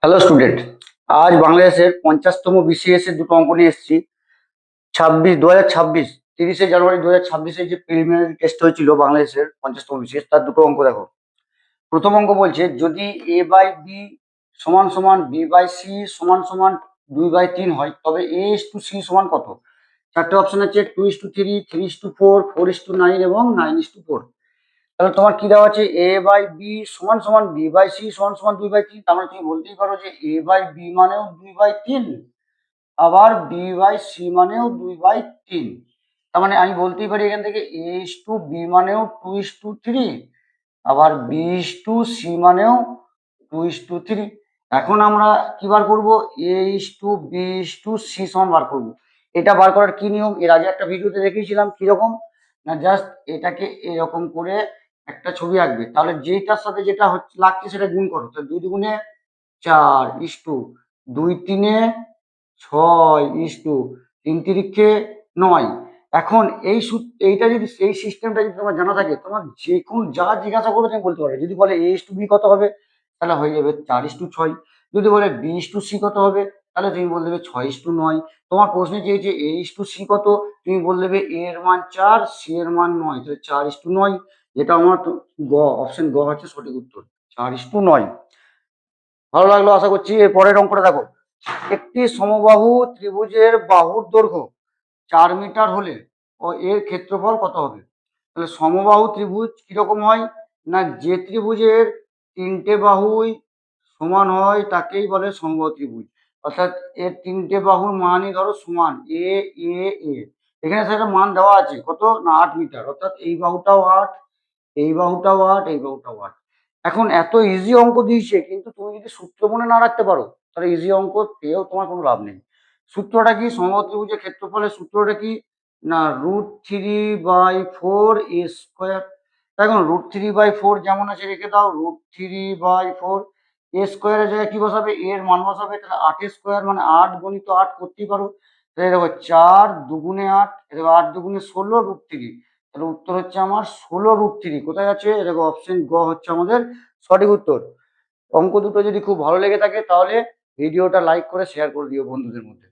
Hello student, আজ বাংলাদেশের 50তম BCS এর দুটো অঙ্ক নিয়ে এসেছি। 30শে জানুয়ারি 2026 যে প্রিলিমিনারি টেস্ট হয়েছিল বাংলাদেশের 50তম বিসিএস, তার দুটো অঙ্ক দেখো। প্রথম অঙ্ক বলছে, যদি a/b সমান সমান b/c সমান সমান 2/3 হয়, তবে a:c সমান কত? চারটে অপশন আছে: 2:3, 3:4, 4:9 এবং 9:4। তাহলে তোমার কি দেওয়া আছে? a/b সমান সমান b/c সমান সমান 2/3। তার মানে তুমি বলতেই পারো যে a/b মানেও 2/3, আবার b/c মানেও 2/3। তার মানে আমি বলতেই পারি এখান থেকে a:b মানেও 2:3, আবার b:c মানেও 2:3। এখন আমরা কি বার করবো? a:b:c সমান বার করবো। এটা বার করার কি নিয়ম, এর আগে একটা ভিডিওতে দেখিয়েছিলাম। কিরকম না, জাস্ট এটাকে এরকম করে একটা ছবি আঁকবে, তাহলে যেটার সাথে যেটা হচ্ছে লাগছে সেটা গুণ করো। তাহলে 2 × 4 2 × 3 6 3 × 3 = 9। এখন এইটা যদি এই সিস্টেমটা যদি তোমার জানা থাকে, তোমার যে কোন যা জিজ্ঞাসা করবে তুমি বলতে পারবে। যদি বলে a:b কত হবে, তাহলে হয়ে যাবে 4:6। যদি বলে b:c কত হবে, তাহলে তুমি বলে দেবে 6:9। তোমার প্রশ্নে চেয়েছে a:c কত, তুমি বলে দেবে a এর মান 4, c এর মান 9, তাহলে 4:9। যেটা আমার অপশন গ হচ্ছে সঠিক উত্তর, 4:9। ভালো লাগলো আশা করছি। এর পরের অঙ্কটা দেখো। একটি সমবাহু ত্রিভুজের বাহুর দৈর্ঘ্য 4 মিটার হলে ও এর ক্ষেত্রফল কত হবে? তাহলে সমবাহু ত্রিভুজ কিরকম হয় না, যে ত্রিভুজের 3টে বাহুই সমান হয় তাকেই বলে সমবাহু ত্রিভুজ। অর্থাৎ এর 3টে বাহুর মানই ধরো সমান, এ এ এ। এখানে সেটা মান দেওয়া আছে কত না 8 মিটার, অর্থাৎ এই বাহুটাও 8, এই বাহুটাও 8, এই বাহুটাও 8। এখন এত ইজি অঙ্ক দিয়েছে, কিন্তু তুমি যদি সূত্র মনে না রাখতে পারো, তাহলে ইজি অঙ্ক পেয়েও তোমার কোনো লাভ নেই। সূত্রটা কি? সমবাহু ত্রিভুজের ক্ষেত্রফলের সূত্রটা কি না, √3/4 a²। দেখুন, √3/4 যেমন আছে রেখে দাও, √3/4। a² জায়গায় কি বসাবে? এর মান বসাবে। তাহলে 8² মানে 8 × 8 করতেই পারো। তাহলে দেখো 4 2 × 8, দেখো 8 2 × 16 √3। তাহলে উত্তর হচ্ছে আমার 16 √3। কোথায় আছে? দেখো অপশন গ হচ্ছে আমাদের সঠিক উত্তর। অঙ্ক দুটো যদি খুব ভালো লেগে থাকে, তাহলে ভিডিওটা লাইক করে শেয়ার করে দিও বন্ধুদের মধ্যে।